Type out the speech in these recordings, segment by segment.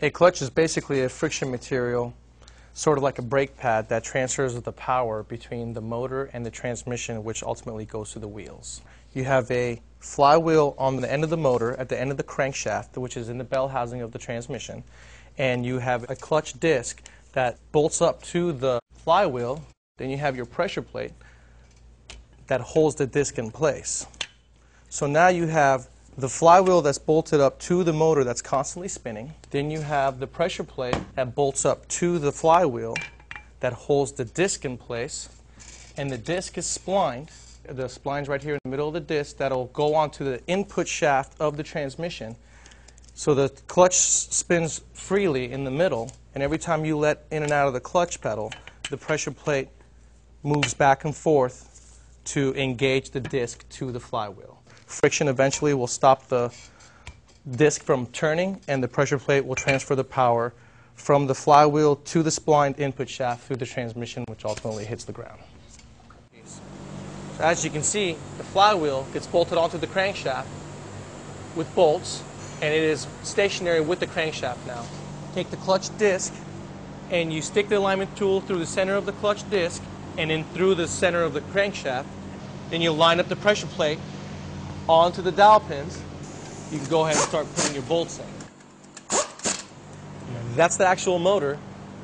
A clutch is basically a friction material, sort of like a brake pad, that transfers the power between the motor and the transmission, which ultimately goes to the wheels. You have a flywheel on the end of the motor, at the end of the crankshaft, which is in the bell housing of the transmission, and you have a clutch disc that bolts up to the flywheel. Then you have your pressure plate that holds the disc in place. So now you have the flywheel that's bolted up to the motor that's constantly spinning. Then you have the pressure plate that bolts up to the flywheel that holds the disc in place. And the disc is splined. The spline's right here in the middle of the disc that'll go onto the input shaft of the transmission. So the clutch spins freely in the middle, and every time you let in and out of the clutch pedal, the pressure plate moves back and forth to engage the disc to the flywheel. Friction eventually will stop the disc from turning, and the pressure plate will transfer the power from the flywheel to the splined input shaft through the transmission, which ultimately hits the ground. So as you can see, the flywheel gets bolted onto the crankshaft with bolts, and it is stationary with the crankshaft now. Take the clutch disc, and you stick the alignment tool through the center of the clutch disc and in through the center of the crankshaft. Then you line up the pressure plate onto the dowel pins. You can go ahead and start putting your bolts in. That's the actual motor.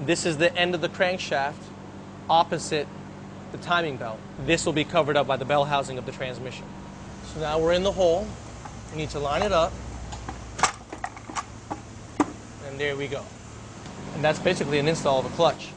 This is the end of the crankshaft opposite the timing belt. This will be covered up by the bell housing of the transmission. So now we're in the hole. We need to line it up. And there we go. And that's basically an install of a clutch.